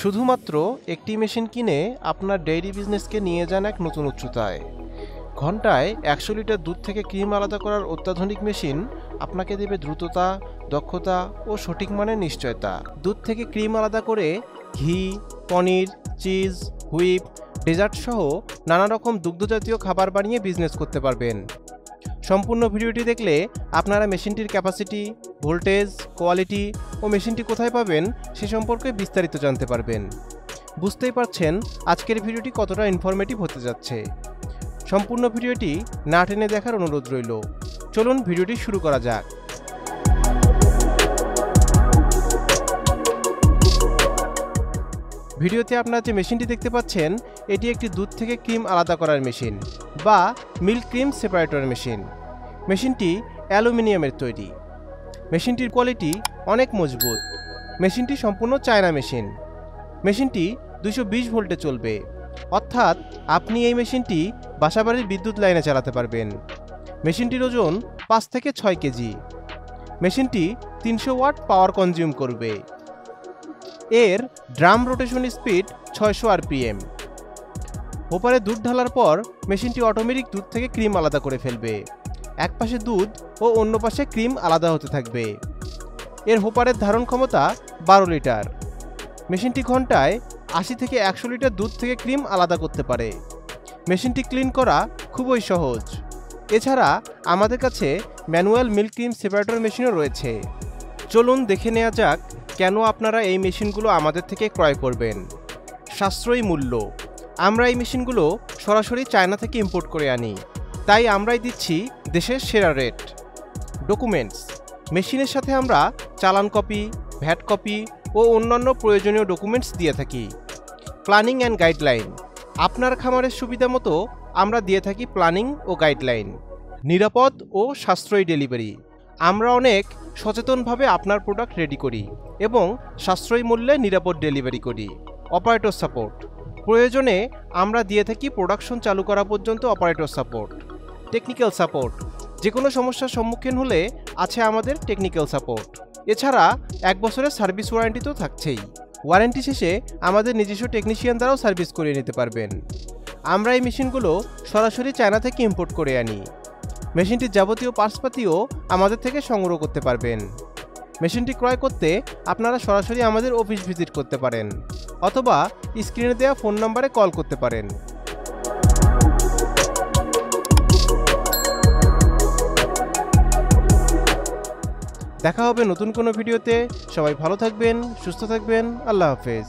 শুধুমাত্র একটি মেশিন কিনে আপনার ডেইরি বিজনেসকে নিয়ে যান এক নতুন উচ্চতায়। ঘন্টায় 100 লিটার দুধ থেকে ক্রিম আলাদা করার অত্যাধুনিক মেশিন আপনাকে দেবে দ্রুততা, দক্ষতা ও সঠিক মানের নিশ্চয়তা। দুধ থেকে ক্রিম আলাদা করে ঘি, পনির, চিজ, হুইপ, ডেজার্ট সহ নানা রকম দুগ্ধজাতীয় খাবার বানিয়ে বিজনেস করতে পারবেন। সম্পূর্ণ ভিডিওটি দেখলে আপনারা মেশিনটির ক্যাপাসিটি, ভোল্টেজ, কোয়ালিটি ও মেশিনটি কোথায় পাবেন সে সম্পর্কে বিস্তারিত জানতে পারবেন। বুঝতেই পারছেন আজকের ভিডিওটি কতটা ইনফরমেটিভ হতে যাচ্ছে। সম্পূর্ণ ভিডিওটি না টেনে দেখার অনুরোধ রইল। চলুন ভিডিওটি শুরু করা যাক। ভিডিওতে আপনারা যে মেশিনটি দেখতে পাচ্ছেন এটি একটি দুধ থেকে ক্রিম আলাদা করার মেশিন বা মিল্ক ক্রিম সেপারেটর মেশিন। মেশিনটি অ্যালুমিনিয়ামের তৈরি। মেশিনটির কোয়ালিটি অনেক মজবুত। মেশিনটি সম্পূর্ণ চায়না মেশিন। মেশিনটি 220 ভোল্টে চলবে, অর্থাৎ আপনি এই মেশিনটি বাসাবাড়ির বিদ্যুৎ লাইনে চালাতে পারবেন। মেশিনটির ওজন 5 থেকে 6 কেজি। মেশিনটি 300 ওয়াট পাওয়ার কনজিউম করবে। এর ড্রাম রোটেশন স্পিড 600 আরপিএম। হোপারে দুধ ঢালার পর মেশিনটি অটোমেটিক দুধ থেকে ক্রিম আলাদা করে ফেলবে। এক পাশে দুধ ও অন্য পাশে ক্রিম আলাদা হতে থাকবে। এর হোপারের ধারণ ক্ষমতা 12 লিটার। মেশিনটি ঘন্টায় 80 থেকে 100 লিটার দুধ থেকে ক্রিম আলাদা করতে পারে। মেশিনটি ক্লিন করা খুবই সহজ। এছাড়া আমাদের কাছে ম্যানুয়াল মিল্ক ক্রিম সেপারেটর মেশিনও রয়েছে। চলুন দেখে নেওয়া যাক কেন আপনারা এই মেশিনগুলো আমাদের থেকে ক্রয় করবেন। সাশ্রয়ী মূল্য। আমরা এই মেশিনগুলো সরাসরি চায়না থেকে ইম্পোর্ট করে আনি, তাই আমরাই দিচ্ছি দেশের সেরা রেট। ডকুমেন্টস। মেশিনের সাথে আমরা চালান কপি, ভ্যাট কপি ও অন্যান্য প্রয়োজনীয় ডকুমেন্টস দিয়ে থাকি। Planning and guideline. আপনার খামারের সুবিধা মতো আমরা দিয়ে থাকি প্ল্যানিং ও গাইডলাইন। নিরাপদ ও সাশ্রয়ী ডেলিভারি। আমরা অনেক সচেতনভাবে আপনার প্রোডাক্ট রেডি করি এবং সাশ্রয়ী মূল্যে নিরাপদ ডেলিভারি করি। Operator support. প্রয়োজনে আমরা দিয়ে থাকি প্রোডাকশন চালু করা পর্যন্ত অপারেটর সাপোর্ট। Technical support. যে কোনো সমস্যার সম্মুখীন হলে আছে আমাদের টেকনিক্যাল সাপোর্ট। এছাড়া 1 বছরের সার্ভিস ওয়ারেন্টি তো থাকছেই। ওয়ারেন্টি শেষে আমাদের নিজস্ব টেকনিশিয়ান দ্বারাও সার্ভিস করিয়ে নিতে পারবেন। আমরা এই মেশিনগুলো সরাসরি চায়না থেকে ইম্পোর্ট করে আনি। মেশিনটির যাবতীয় পার্টসপাতিও আমাদের থেকে সংগ্রহ করতে পারবেন। মেশিনটি ক্রয় করতে আপনারা সরাসরি আমাদের অফিস ভিজিট করতে পারেন অথবা স্ক্রিনে দেওয়া ফোন নম্বরে কল করতে পারেন। দেখা হবে নতুন কোনো ভিডিওতে। সবাই ভালো থাকবেন, সুস্থ থাকবেন। আল্লাহ হাফেজ।